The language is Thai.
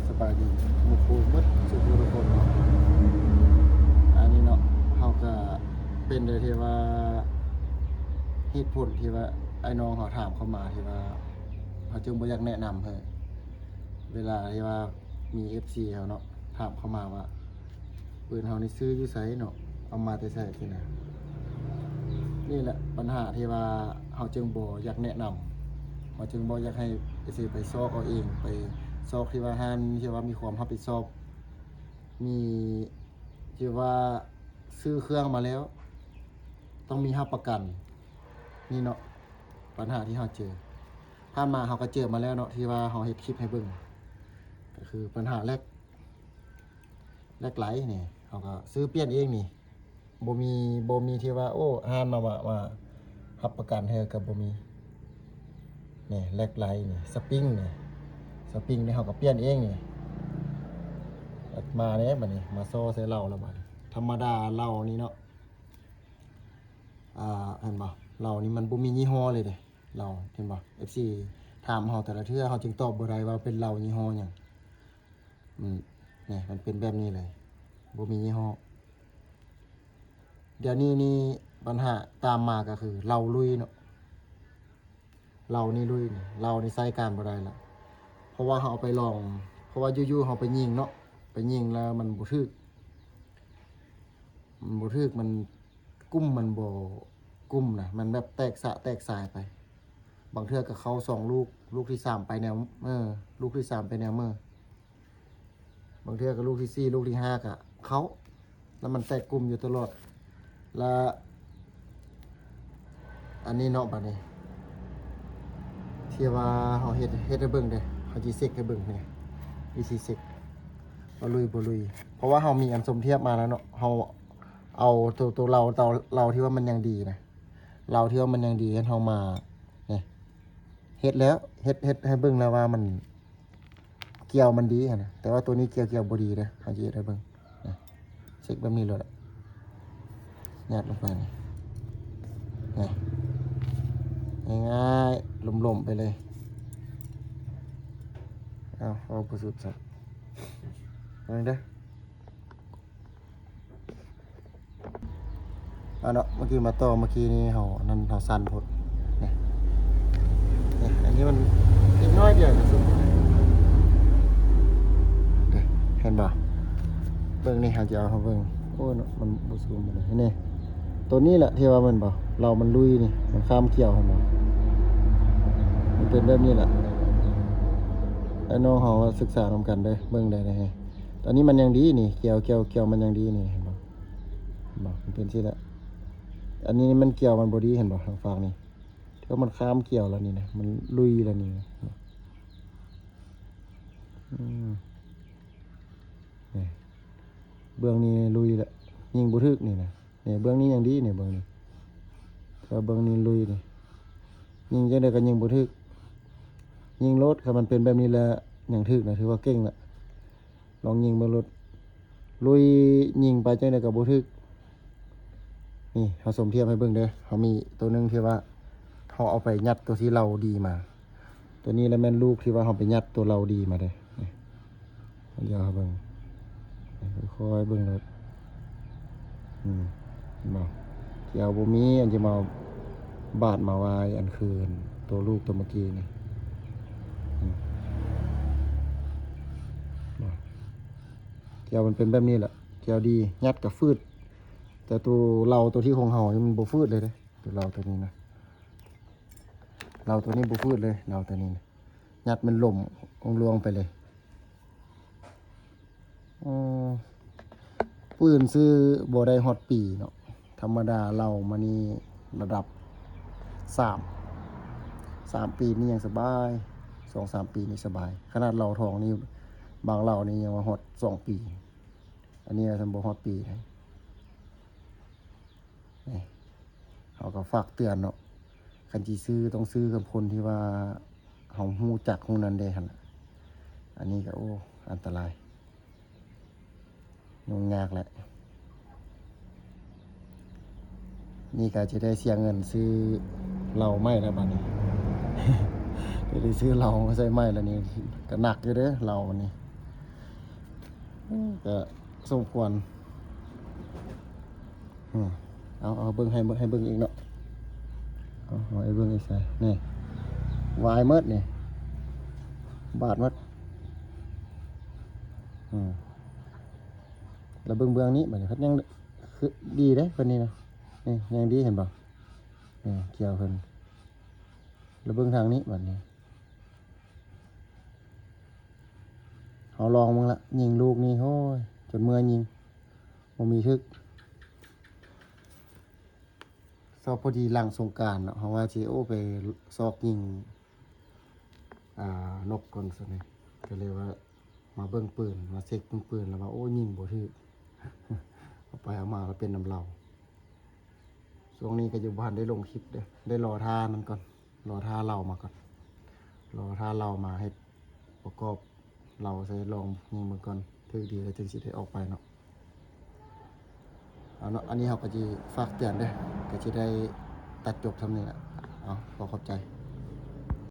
สบายดีหมู่คู่หมดสุขทุกคนเนาะอันนี้เนาะเขาก็เป็นโดยที่ว่าเหตุผลที่ว่าไอ้น้องเขาถามเข้ามาที่ว่าเขาจึงบ่อยากแนะนำให้เวลาที่ว่ามี FC เขาเนาะถามเข้ามาว่าปืนเฮานี่ซื้ออยู่ไสเนาะเอามาแต่ไสที่ไหนนี่แหละปัญหาที่ว่าเฮาจึงบ่อยากแนะนำเฮาจึงบ่อยากให้ไปซอกเอาเองไปซอกที่ว่าห้านที่ว่ามีความรับผิดชอบมีที่ว่าซื้อเครื่องมาแล้วต้องมีรับประกันนี่เนาะปัญหาที่เราเจอผ่านมาเราก็เจอมาแล้วเนาะที่ว่าเราเฮ็ดคลิปให้เบิ่งก็คือปัญหาแรกไหลนี่เราก็ซื้อเปลี่ยนเองนี่บ่มีที่ว่าโอ้ห้ามมารับประกันให้กับบ่มีนี่แรกไหลนี่สปริงนี่เราก็เปลี่ยนเองนี่มาเนี่ยบัดนี้มาโซ่ใส่เหล้าแล้วบัดธรรมดาเหล้านี่เนาะเห็นบ่เหล้านี่มันบ่มียี่ห้อเลยเด้เหล้าเห็นบ่ FC ถามเฮาแต่ละเทื่อเฮาจึงตอบบ่ได้ว่าเป็นเหล้ายี่ห้อหยังนี่มันเป็นแบบนี้เลยบ่มียี่ห้อเดี๋ยวนี้นี่ปัญหาตามมาก็คือเหล้าลุยเนาะเหล้านี่ลุยนี่เหล้านี่ใช้การบ่ได้ละเพราะว่าเฮาเอาไปลองเพราะว่าอยู่ๆเฮาไปยิงเนาะไปยิงแล้วมันบ่ถึกมันกุ้มมันบ่กุ้มนะมันแบบแตกสายไปบางเทื่อก็เข้า2ลูกที่3ไปแนวลูกที่3ไปแนวบางเทื่อก็ลูกที่4ลูกที่5ก็เข้าแล้วมันแตกกุ้มอยู่ตลอดแล้วอันนี้เนาะบัดนี้ที่ว่าเฮาเฮ็ดให้เบิ่งเด้เฮาสิเช็คให้เบิ่งนี่วิธีเช็คบ่ลุยเพราะว่าเฮามีอันสมเทียบมาแล้วเนาะเฮาเอาตัวเราที่ว่ามันยังดีนะเราที่ว่ามันยังดีเฮามานี่เฮ็ดแล้วเฮ็ดให้เบิ่งแล้วว่ามันเกี่ยวมันดีนะแต่ว่าตัวนี้เกี่ยวบ่ดีเด้อเฮาสิเฮ็ดให้เบิ่งนะเช็คแบบนี้เลยยัดลงไปนี่ง่ายๆหล่มๆไปเลยเอาประสุดสักเอาเด้อเนาะเมื่อกี้มาต่อเมื่อกี้นี่เฮานั่นเฮาสั่นพดนี่อันนี้มันอีกน้อยเดียวก็สุดเห็นบ่เบิ่งนี่เฮาจะเอาเบิ่งโอ้เนาะมันบ่ซูมบ่ได้นี่ตัวนี้แหละที่ว่ามันบ่มันลุยนี่มันข้ามเกี่ยวหั่นบ่มันเป็นแบบนี้แหละไอ้น้องเฮาศึกษานำกันเด้อเบิ่งได้ให้ตอนนี้มันยังดีนี่เกี่ยวมันยังดีนี่เห็นบ่มันเป็นสิละอันนี้มันเกี่ยวมันบ่ดีเห็นบ่ทางฝั่งนี้ที่ว่ามันข้ามเกี่ยวแล้วนี่นะมันลุยแล้วนี่นี่เบื้องนี้ลุยละยิงบ่ถึกนี่นะนี่เบื้องนี้ยังดีนี่เบื้องนี้แต่เบื้องนี้ลุยนี่ยิงจังได๋ก็ยิงบ่ถึกยิงรถถ้ามันเป็นแบบนี้แล้วยังถึกนะถือว่าเก่งละลองยิงเบิ่งรถลุยยิงไปจังได๋ก็บ่ถึกนี่เฮาสมเทียบให้เบิ่งเด้อเฮามีตัวนึงที่ว่าเฮาเอาไปยัดตัวที่เราดีมาตัวนี้แล้วแม่นลูกที่ว่าเฮาไปยัดตัวเราดีมาเด้นี่เดี๋ยวเฮาเบิ่งค่อยๆเบิ่งรถบ่เกี่ยวบ่มีอันจะมาบาดมาวายอันคืนตัวลูกตัวเมื่อกี้นี่เกี่ยวมันเป็นแบบนี้แหละเกี่ยวดียัดกับฟืดแต่ตัวที่ของเฮานี่มันบ่ฟืดเลยเด้ตัวเราตัวนี้นะเราตัวนี้บ่ฟืดเลยเราตัวนี้นะยัดมันหล่มลวงไปเลยปืนซื้อบ่ได้ฮอดปีเนาะธรรมดาเรามานี่ระดับ3ปีนี่ยังสบาย 2-3 ปีนี่สบายขนาดเราทองนี่บางเรานี่ยังว่าฮอด2 ปีอันนี้ทำบ่ฮอดปีนะนี่เขาก็ฝากเตือนเนาะคันสิซื้อต้องซื้อกับคนที่ว่าเฮาฮู้จักฮู้นั้นได้หั่นอันนี้ก็โอ้อันตรายยุ่งยากแหละนี่ก็จะได้เสียเงินซื้อเหล้าไม้แล้วบัดนี้ จะได้ซื้อเหล้ามาใส่ไม้แล้วนี่ก็หนักอยู่เด้อเหล้านี่ ก็สมควรเอาเบิ่งให้เบิ่งอีกเนาะเอาให้เบิ่งอีกใส่นี่วายเมดนี่บาทเมดแล้วเบิ่งเบื้องนี้บัดนี้เพิ่นยังคือดีเด้เพิ่นนี่นะนี่ยังดีเห็นบ่นี่เกี่ยวเพิ่นแล้วเบิ่งทางนี้บัดนี้เอาลองมึงละยิงลูกนี่โอ้ยจนเมื่อยยิงบ่มีทึกซอกพอดีหลังสงกรานต์เนาะเฮาว่าสิไปซอกยิงนกก่อนซะนี่ก็เลยว่ามาเบิ่งปืนมาเช็คเบิ่งปืนแล้วว่าโอ้ยิงบ่ถึก เอาไปเอามาก็เป็นน้ำเหล้าช่วงนี้ก็อยู่บ้านได้ลงคลิปเด้อได้รอท่ามันก่อนรอท่าเหล้ามาก่อนรอท่าเหล้ามาให้ประกอบเราใส่ลองยิงมันก่อนถือดีแล้วจึงสิได้ออกไปเนาะเอาเนาะอันนี้เราก็จะฝากเตือนเด้อก็จะได้ตัดจบทำนี่แหละเอาขอขอบใจ